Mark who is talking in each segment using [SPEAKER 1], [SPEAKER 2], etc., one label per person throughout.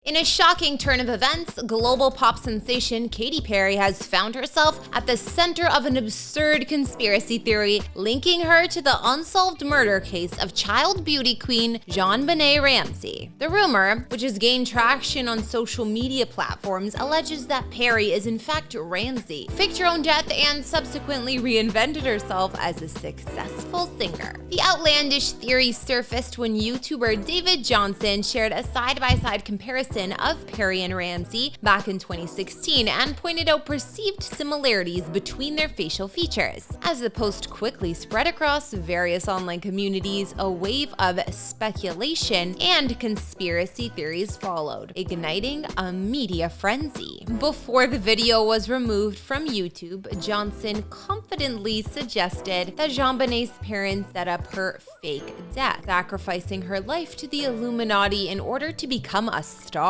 [SPEAKER 1] In a shocking turn of events, global pop sensation Katy Perry has found herself at the center of an absurd conspiracy theory linking her to the unsolved murder case of child beauty queen JonBenet Ramsey. The rumor, which has gained traction on social media platforms, alleges that Perry is in fact Ramsey, faked her own death and subsequently reinvented herself as a successful singer. The outlandish theory surfaced when YouTuber David Johnson shared a side-by-side comparison of Perry and Ramsey back in 2016 and pointed out perceived similarities between their facial features. As the post quickly spread across various online communities, a wave of speculation and conspiracy theories followed, igniting a media frenzy. Before the video was removed from YouTube, Johnson confidently suggested that JonBenet's parents set up her fake death, sacrificing her life to the Illuminati in order to become a star.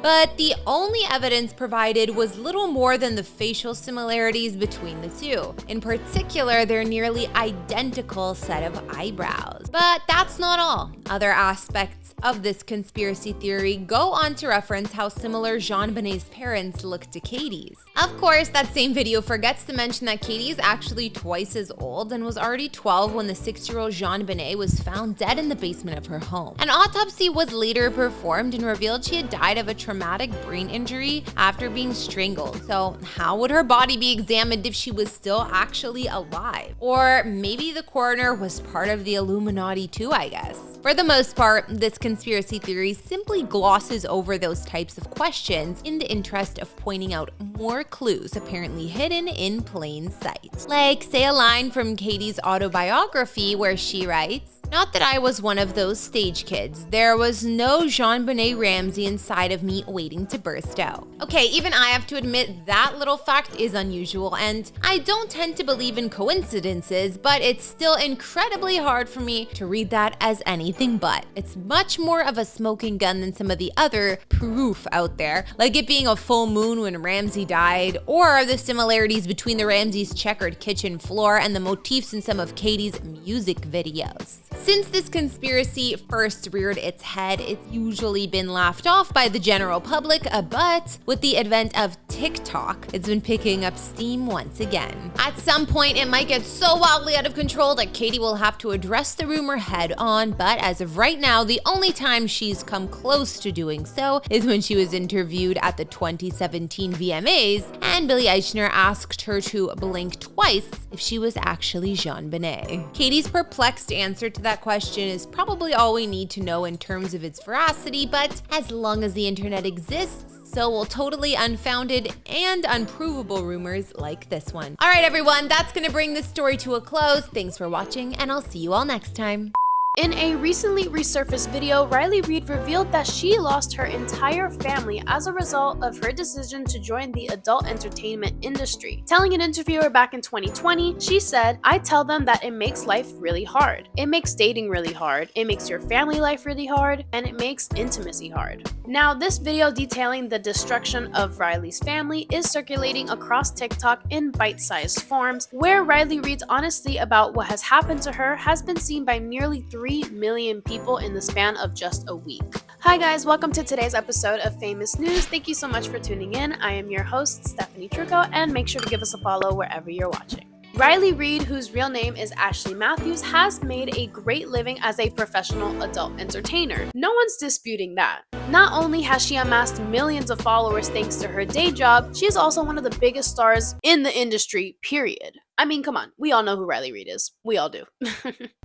[SPEAKER 1] But the only evidence provided was little more than the facial similarities between the two, in particular their nearly identical set of eyebrows. But that's not all. Other aspects of this conspiracy theory go on to reference how similar JonBenet's parents look to Katy's. Of course, that same video forgets to mention that Katy is actually twice as old and was already 12 when the 6-year-old JonBenet was found dead in the basement of her home. An autopsy was later performed and revealed she had died of a traumatic brain injury after being strangled. So how would her body be examined if she was still actually alive? Or maybe the coroner was part of the Illuminati too, I guess. For the most part, this conspiracy theory simply glosses over those types of questions in the interest of pointing out more clues apparently hidden in plain sight. Like, say, a line from Katy's autobiography where she writes, "Not that I was one of those stage kids. There was no JonBenet Ramsey inside of me waiting to burst out." Okay, even I have to admit that little fact is unusual, and I don't tend to believe in coincidences, but it's still incredibly hard for me to read that as anything but. It's much more of a smoking gun than some of the other proof out there, like it being a full moon when Ramsey died, or the similarities between the Ramseys' checkered kitchen floor and the motifs in some of Katy's music videos. Since this conspiracy first reared its head, it's usually been laughed off by the general public, but with the advent of TikTok, it's been picking up steam once again. At some point, it might get so wildly out of control that Katy will have to address the rumor head on, but as of right now, the only time she's come close to doing so is when she was interviewed at the 2017 VMAs, and Billy Eichner asked her to blink twice if she was actually JonBenet. Katy's perplexed answer to that question is probably all we need to know in terms of its veracity, but as long as the internet exists, so will totally unfounded and unprovable rumors like this one. All right, everyone, that's gonna bring this story to a close. Thanks for watching, and I'll see you all next time.
[SPEAKER 2] In a recently resurfaced video, Reid revealed that she lost her entire family as a result of her decision to join the adult entertainment industry. Telling an interviewer back in 2020, she said, "I tell them that it makes life really hard. It makes dating really hard, it makes your family life really hard, and it makes intimacy hard." Now, this video detailing the destruction of Riley's family is circulating across TikTok in bite-sized forms, where Reid's honesty about what has happened to her has been seen by nearly 3 million people in the span of just a week. Hi guys, welcome to today's episode of Famous News. Thank you so much for tuning in. I am your host, Stephanie Trucco, and make sure to give us a follow wherever you're watching. Reid, whose real name is Ashley Matthews, has made a great living as a professional adult entertainer. No one's disputing that. Not only has she amassed millions of followers thanks to her day job, she is also one of the biggest stars in the industry, period. I mean, come on, we all know who Reid is. We all do.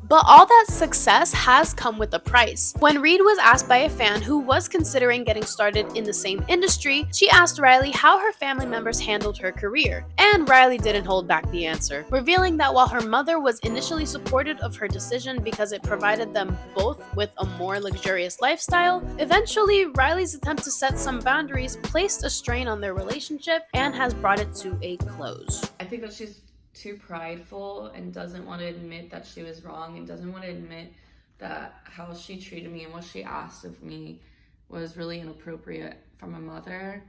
[SPEAKER 2] But all that success has come with a price. When Reid was asked by a fan who was considering getting started in the same industry, she asked Riley how her family members handled her career. And Riley didn't hold back the answer, revealing that while her mother was initially supportive of her decision because it provided them both with a more luxurious lifestyle, eventually Riley's attempt to set some boundaries placed a strain on their relationship and has brought it to a close.
[SPEAKER 3] I think that she's too prideful and doesn't want to admit that she was wrong and doesn't want to admit that how she treated me and what she asked of me was really inappropriate from a mother.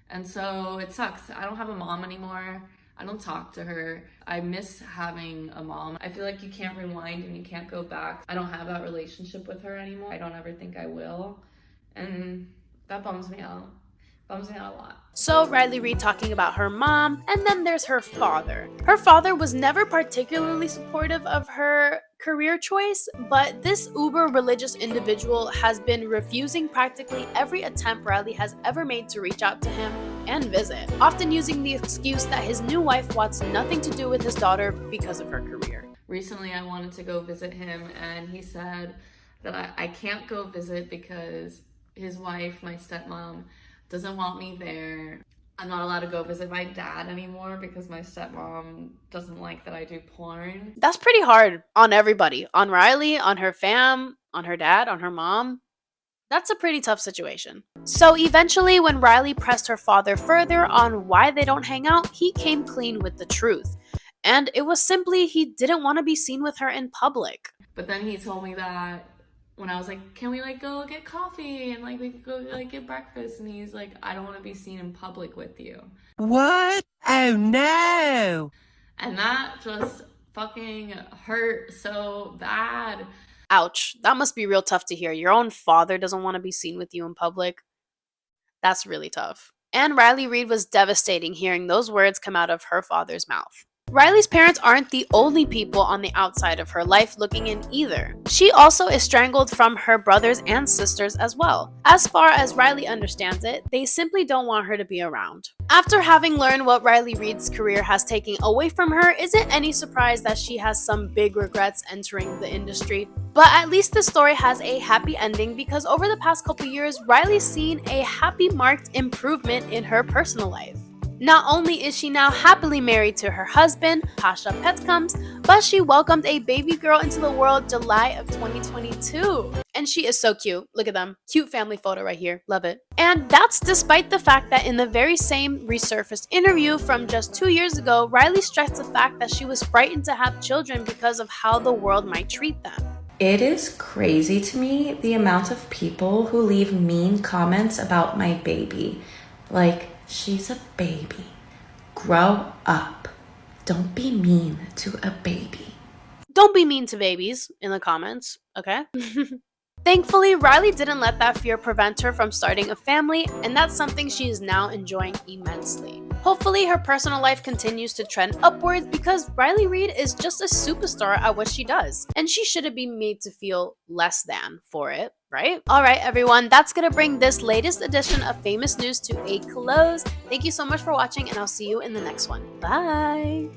[SPEAKER 3] And so it sucks. I don't have a mom anymore. I don't talk to her. I miss having a mom. I feel like you can't rewind and you can't go back. I don't have that relationship with her anymore. I don't ever think I will. And That bums me out. Bums me out a lot.
[SPEAKER 2] So Riley Reid talking about her mom, and then there's her father. Her father was never particularly supportive of her career choice, but this uber religious individual has been refusing practically every attempt Riley has ever made to reach out to him and visit, often using the excuse that his new wife wants nothing to do with his daughter because of her career.
[SPEAKER 3] Recently, I wanted to go visit him, and he said that I can't go visit because his wife, my stepmom, doesn't want me there. I'm not allowed to go visit my dad anymore because my stepmom doesn't like that I do porn.
[SPEAKER 2] That's pretty hard on everybody. On Riley, on her fam, on her dad, on her mom. That's a pretty tough situation. So eventually, when Riley pressed her father further on why they don't hang out, he came clean with the truth. And it was simply he didn't want to be seen with her in public.
[SPEAKER 3] But then he told me that when I was like, can we like go get coffee and like we could go like get breakfast, and he's like, I don't want to be seen in public with you.
[SPEAKER 4] What? Oh no.
[SPEAKER 3] And that just fucking hurt so bad.
[SPEAKER 2] Ouch. That must be real tough to hear. Your own father doesn't want to be seen with you in public. That's really tough. And Riley Reid was devastating hearing those words come out of her father's mouth. Riley's parents aren't the only people on the outside of her life looking in either. She also is strangled from her brothers and sisters as well. As far as Riley understands it, they simply don't want her to be around. After having learned what Riley Reid's career has taken away from her, isn't any surprise that she has some big regrets entering the industry. But at least the story has a happy ending because over the past couple years, Riley's seen a happy marked improvement in her personal life. Not only is she now happily married to her husband, Pasha Petcombs, but she welcomed a baby girl into the world July of 2022. And she is so cute. Look at them. Cute family photo right here. Love it. And that's despite the fact that in the very same resurfaced interview from just 2 years ago, Riley stressed the fact that she was frightened to have children because of how the world might treat them.
[SPEAKER 5] It is crazy to me the amount of people who leave mean comments about my baby. Like, she's a baby. Grow up. Don't be mean to a baby.
[SPEAKER 2] Don't be mean to babies in the comments, okay? Thankfully, Riley didn't let that fear prevent her from starting a family, and that's something she is now enjoying immensely. Hopefully, her personal life continues to trend upwards because Riley Reid is just a superstar at what she does, and she shouldn't be made to feel less than for it, right? Alright everyone, that's gonna bring this latest edition of Famous News to a close. Thank you so much for watching, and I'll see you in the next one. Bye!